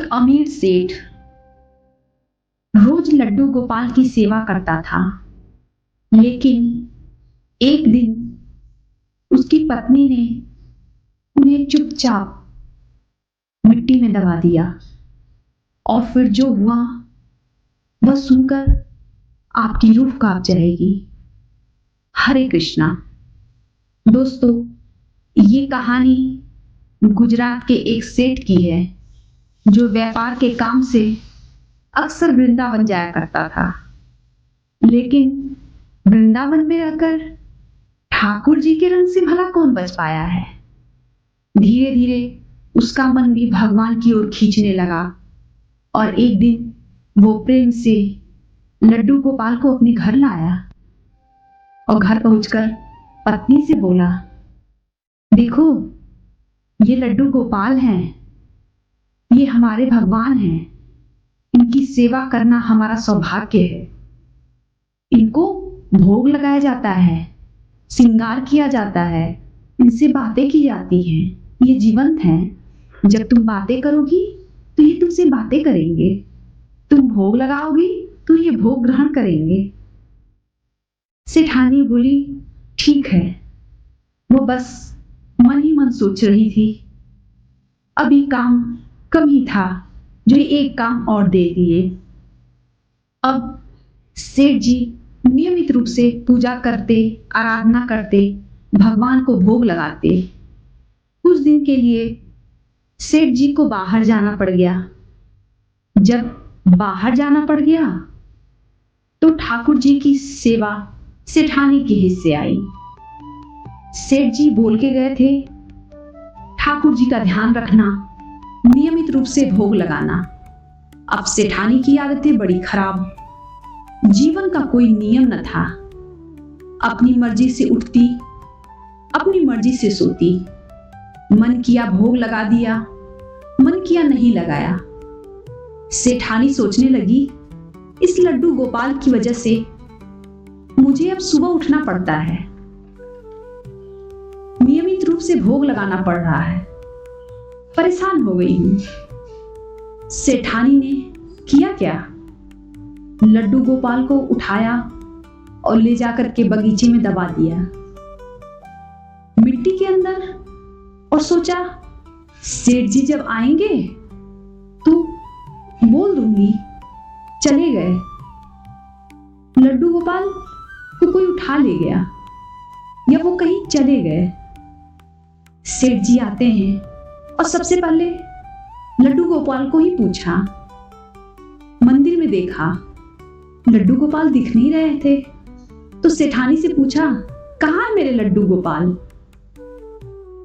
एक अमीर सेठ रोज लड्डू गोपाल की सेवा करता था, लेकिन एक दिन उसकी पत्नी ने उन्हें चुपचाप मिट्टी में दबा दिया। और फिर जो हुआ वह सुनकर आपकी रूह कांप जाएगी। हरे कृष्णा। दोस्तों, ये कहानी गुजरात के एक सेठ की है जो व्यापार के काम से अक्सर वृंदावन जाया करता था, लेकिन वृंदावन में रहकर ठाकुर जी के रंग से भला कौन बच पाया है। धीरे धीरे उसका मन भी भगवान की ओर खींचने लगा और एक दिन वो प्रेम से लड्डू गोपाल को अपने घर लाया और घर पहुंचकर पत्नी से बोला, देखो, ये लड्डू गोपाल हैं, ये हमारे भगवान हैं, इनकी सेवा करना हमारा सौभाग्य है। इनको भोग लगाया जाता है, श्रृंगार किया जाता है, इनसे बातें की जाती हैं, ये जीवंत हैं। जब तुम बातें करोगी तो ये तुमसे बातें करेंगे, तुम भोग लगाओगी तो ये भोग ग्रहण करेंगे। सेठानी बोली, ठीक है। वो बस मन ही मन सोच रही थी। अभी काम कम ही था जो एक काम और दे दिए। अब सेठ जी नियमित रूप से पूजा करते, आराधना करते, भगवान को भोग लगाते। कुछ दिन के लिए सेठ जी को बाहर जाना पड़ गया। जब बाहर जाना पड़ गया तो ठाकुर जी की सेवा सेठानी के हिस्से आई। सेठ जी बोल के गए थे, ठाकुर जी का ध्यान रखना, नियमित रूप से भोग लगाना। अब सेठानी की आदतें बड़ी खराब, जीवन का कोई नियम न था। अपनी मर्जी से उठती, अपनी मर्जी से सोती। मन किया भोग लगा दिया, मन किया नहीं लगाया। सेठानी सोचने लगी, इस लड्डू गोपाल की वजह से मुझे अब सुबह उठना पड़ता है, नियमित रूप से भोग लगाना पड़ रहा है, परेशान हो गई हूं। सेठानी ने किया क्या? लड्डू गोपाल को उठाया और ले जाकर के बगीचे में दबा दिया, मिट्टी के अंदर, और सोचा सेठ जी जब आएंगे तो बोल दूंगी। चले गए। लड्डू गोपाल को कोई उठा ले गया या वो कहीं चले गए। सेठ जी आते हैं और सबसे पहले लड्डू गोपाल को ही पूछा। मंदिर में देखा, लड्डू गोपाल दिख नहीं रहे थे, तो सेठानी से पूछा, कहाँ है मेरे लड्डू गोपाल?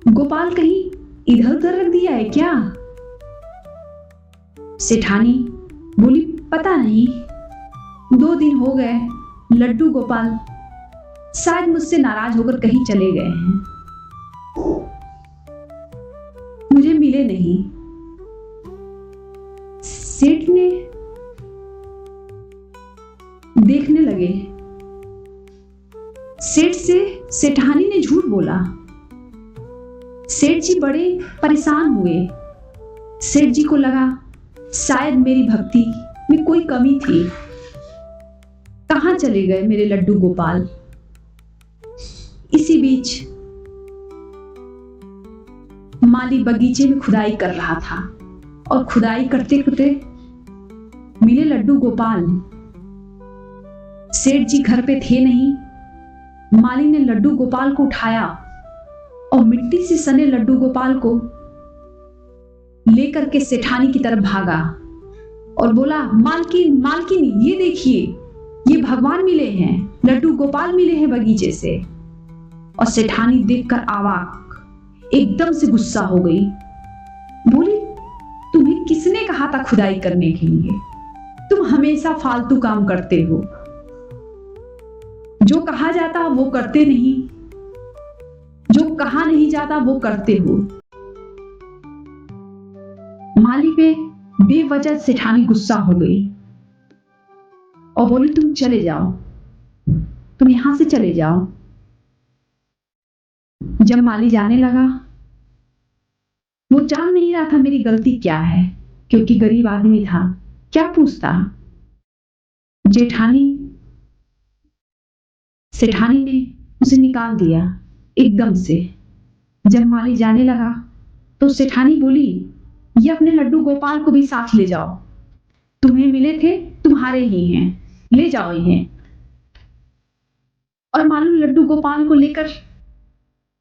गोपाल कहीं इधर उधर रख दिया है क्या? सेठानी बोली, पता नहीं, 2 दिन हो गए, लड्डू गोपाल शायद मुझसे नाराज होकर कहीं चले गए हैं, मुझे मिले नहीं। सेठ ने देखने लगे। सेठ से सेठानी ने झूठ बोला। सेठ जी बड़े परेशान हुए। सेठ जी को लगा शायद मेरी भक्ति में कोई कमी थी। कहां चले गए मेरे लड्डू गोपाल? इसी बीच माली बगीचे में खुदाई कर रहा था और खुदाई करते करते मिले लड्डू गोपाल। सेठ जी घर पे थे नहीं। माली ने लड्डू गोपाल को उठाया और मिट्टी से सने लड्डू गोपाल को लेकर के सेठानी की तरफ भागा और बोला, मालकिन मालकिन, ये देखिए, ये भगवान मिले हैं, लड्डू गोपाल मिले हैं बगीचे से। और सेठानी देखकर अवाक, एकदम से गुस्सा हो गई। बोली, तुम्हें किसने कहा था खुदाई करने के लिए? तुम हमेशा फालतू काम करते हो, जो कहा जाता वो करते नहीं, जो कहा नहीं जाता वो करते हो। माली पे बेवजह सेठानी गुस्सा हो गई और बोली, तुम चले जाओ, तुम यहां से चले जाओ। जब माली जाने लगा, वो जान नहीं रहा था मेरी गलती क्या है, क्योंकि गरीब आदमी था, क्या पूछता। जेठानी सेठानी ने उसे निकाल दिया एकदम से। जब माली जाने लगा तो सेठानी बोली, ये अपने लड्डू गोपाल को भी साथ ले जाओ, तुम्हें मिले थे तुम्हारे ही हैं, ले जाओ इन्हें। और मालू लड्डू गोपाल को लेकर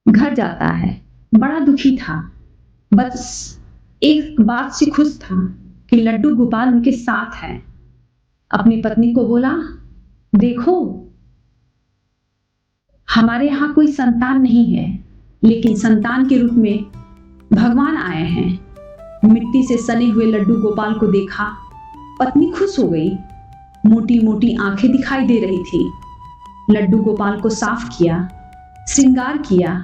घर जाता है। बड़ा दुखी था, बस एक बात से खुश था कि लड्डू गोपाल उनके साथ है। अपनी पत्नी को बोला, देखो हमारे यहाँ कोई संतान नहीं है, लेकिन संतान के रूप में भगवान आए हैं। मिट्टी से सने हुए लड्डू गोपाल को देखा, पत्नी खुश हो गई। मोटी मोटी आंखें दिखाई दे रही थी। लड्डू गोपाल को साफ किया, श्रृंगार किया,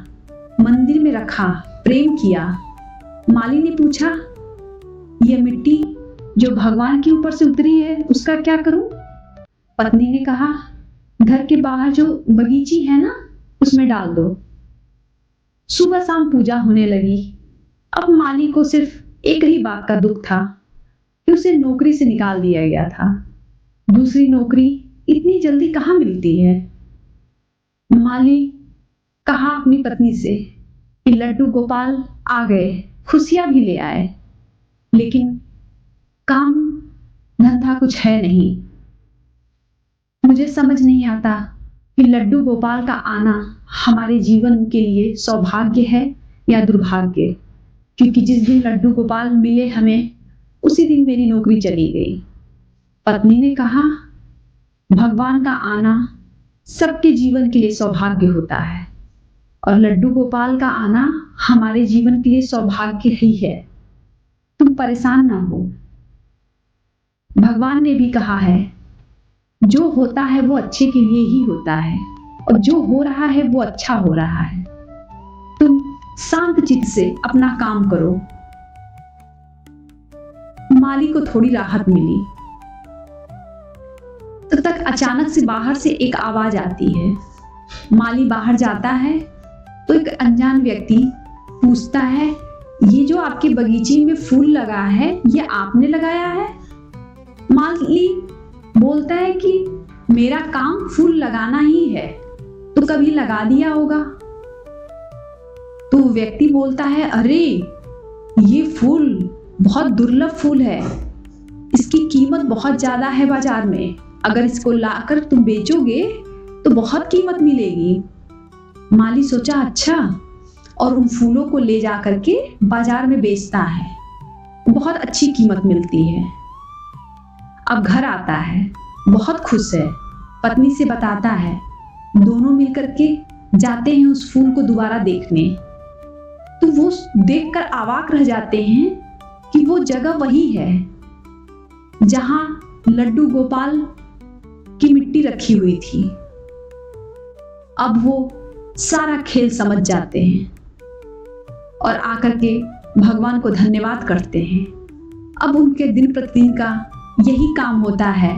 मंदिर में रखा, प्रेम किया। माली ने पूछा, यह मिट्टी जो भगवान के ऊपर से उतरी है उसका क्या करूं? पत्नी ने कहा, घर के बाहर जो बगीची है ना, उसमें डाल दो। सुबह शाम पूजा होने लगी। अब माली को सिर्फ एक ही बात का दुख था कि उसे नौकरी से निकाल दिया गया था। दूसरी नौकरी इतनी जल्दी कहाँ मिलती है। माली कहा अपनी पत्नी से कि लड्डू गोपाल आ गए, खुशियां भी ले आए, लेकिन काम धंधा कुछ है नहीं। मुझे समझ नहीं आता कि लड्डू गोपाल का आना हमारे जीवन के लिए सौभाग्य है या दुर्भाग्य, क्योंकि जिस दिन लड्डू गोपाल मिले हमें, उसी दिन मेरी नौकरी चली गई। पत्नी ने कहा, भगवान का आना सबके जीवन के लिए सौभाग्य होता है और लड्डू गोपाल का आना हमारे जीवन के लिए सौभाग्य ही है। तुम परेशान ना हो। भगवान ने भी कहा है, जो होता है वो अच्छे के लिए ही होता है और जो हो रहा है वो अच्छा हो रहा है। तुम शांत चित्त से अपना काम करो। माली को थोड़ी राहत मिली। तब तक अचानक से बाहर से एक आवाज आती है। माली बाहर जाता है तो एक अनजान व्यक्ति पूछता है, ये जो आपके बगीचे में फूल लगा है, ये आपने लगाया है? माली बोलता है कि मेरा काम फूल लगाना ही है, तो कभी लगा दिया होगा। तो व्यक्ति बोलता है, अरे ये फूल बहुत दुर्लभ फूल है, इसकी कीमत बहुत ज्यादा है बाजार में, अगर इसको लाकर तुम बेचोगे तो बहुत कीमत मिलेगी। माली सोचा, अच्छा, और उन फूलों को ले जा करके बाजार में बेचता है, बहुत अच्छी कीमत मिलती है। अब घर आता है, बहुत खुश है, पत्नी से बताता है। दोनों मिलकर के जाते हैं उस फूल को दोबारा देखने। तो वो देखकर अवाक रह जाते हैं कि वो जगह वही है जहां लड्डू गोपाल की मिट्टी रखी हुई थी। अब वो सारा खेल समझ जाते हैं और आकर के भगवान को धन्यवाद करते हैं। अब उनके दिन प्रतिदिन का यही काम होता है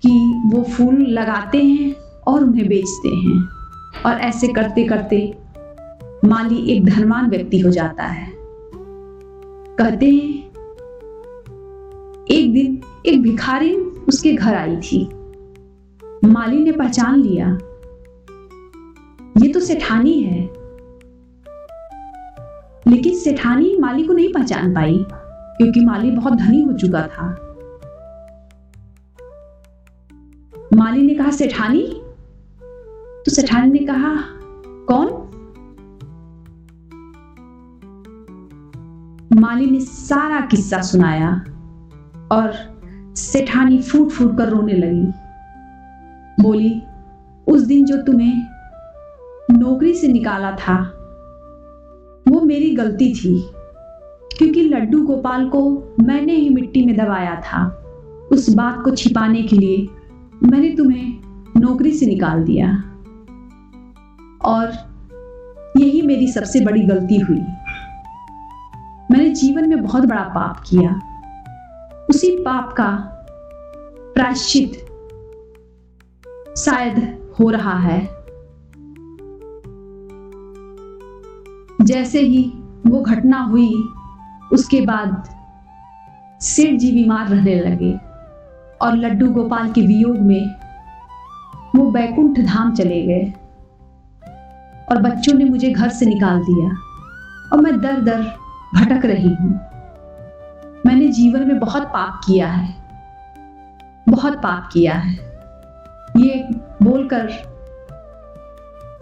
कि वो फूल लगाते हैं और उन्हें बेचते हैं, और ऐसे करते करते माली एक धनवान व्यक्ति हो जाता है। कहते हैं एक दिन एक भिखारी उसके घर आई थी। माली ने पहचान लिया, ये तो सेठानी है। लेकिन सेठानी माली को नहीं पहचान पाई, क्योंकि माली बहुत धनी हो चुका था। माली ने कहा, सेठानी? तो सेठानी ने कहा, कौन? माली ने सारा किस्सा सुनाया और सेठानी फूट फूट कर रोने लगी। बोली, उस दिन जो तुम्हें नौकरी से निकाला था वो मेरी गलती थी, क्योंकि लड्डू गोपाल को मैंने ही मिट्टी में दबाया था। उस बात को छिपाने के लिए मैंने तुम्हें नौकरी से निकाल दिया और यही मेरी सबसे बड़ी गलती हुई। मैंने जीवन में बहुत बड़ा पाप किया। उसी पाप का प्रायश्चित शायद हो रहा है। जैसे ही वो घटना हुई उसके बाद सेठ जी बीमार रहने लगे और लड्डू गोपाल के वियोग में वो बैकुंठ धाम चले गए और बच्चों ने मुझे घर से निकाल दिया और मैं दर दर भटक रही हूं। मैंने जीवन में बहुत पाप किया है, बहुत पाप किया है। ये बोलकर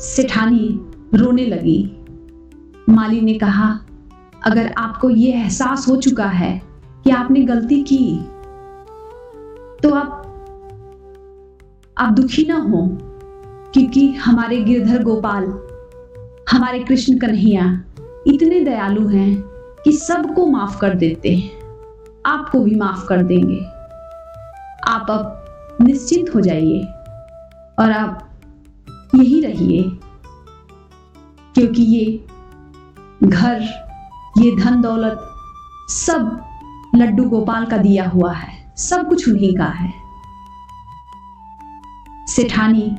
सेठानी रोने लगी। माली ने कहा, अगर आपको ये एहसास हो चुका है कि आपने गलती की तो आप दुखी ना हो, क्योंकि हमारे गिरधर गोपाल, हमारे कृष्ण कन्हैया इतने दयालु हैं कि सबको माफ कर देते हैं, आपको भी माफ कर देंगे। आप अब निश्चिंत हो जाइए और आप यही रहिए, क्योंकि ये घर, ये धन दौलत सब लड्डू गोपाल का दिया हुआ है, सब कुछ उन्हीं का है। सेठानी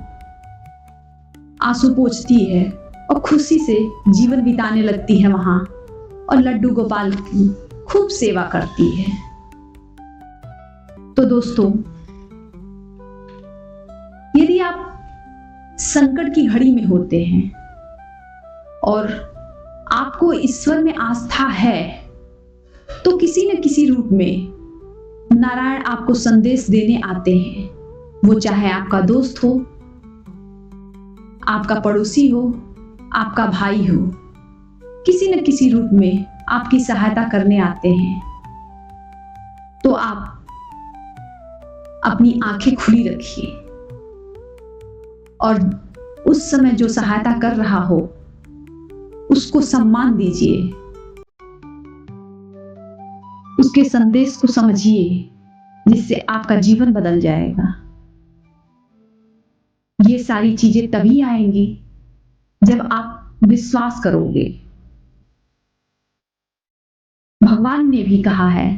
आंसू पोंछती है और खुशी से जीवन बिताने लगती है वहां और लड्डू गोपाल की खूब सेवा करती है। तो दोस्तों, यदि आप संकट की घड़ी में होते हैं और आपको ईश्वर में आस्था है, तो किसी न किसी रूप में नारायण आपको संदेश देने आते हैं। वो चाहे आपका दोस्त हो, आपका पड़ोसी हो, आपका भाई हो, किसी न किसी रूप में आपकी सहायता करने आते हैं। तो आप अपनी आंखें खुली रखिए और उस समय जो सहायता कर रहा हो उसको सम्मान दीजिए, उसके संदेश को समझिए, जिससे आपका जीवन बदल जाएगा। ये सारी चीजें तभी आएंगी जब आप विश्वास करोगे। भगवान ने भी कहा है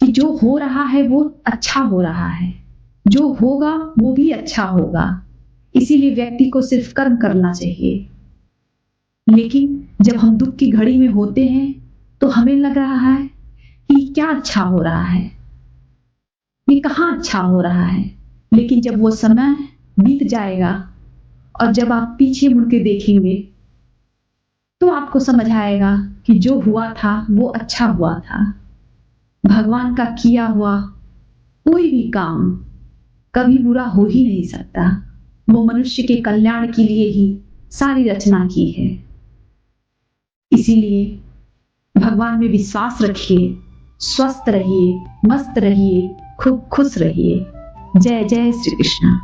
कि जो हो रहा है वो अच्छा हो रहा है, जो होगा वो भी अच्छा होगा। इसीलिए व्यक्ति को सिर्फ कर्म करना चाहिए। लेकिन जब हम दुख की घड़ी में होते हैं तो हमें लग रहा है कि क्या अच्छा हो रहा है, ये कहाँ अच्छा हो रहा है। लेकिन जब वो समय बीत जाएगा और जब आप पीछे मुड़ के देखेंगे तो आपको समझ आएगा कि जो हुआ था वो अच्छा हुआ था। भगवान का किया हुआ कोई भी काम कभी बुरा हो ही नहीं सकता। वो मनुष्य के कल्याण के लिए ही सारी रचना की है। इसीलिए भगवान में विश्वास रखिए, स्वस्थ रहिए, मस्त रहिए, खूब खुश रहिए। जय जय श्री कृष्ण।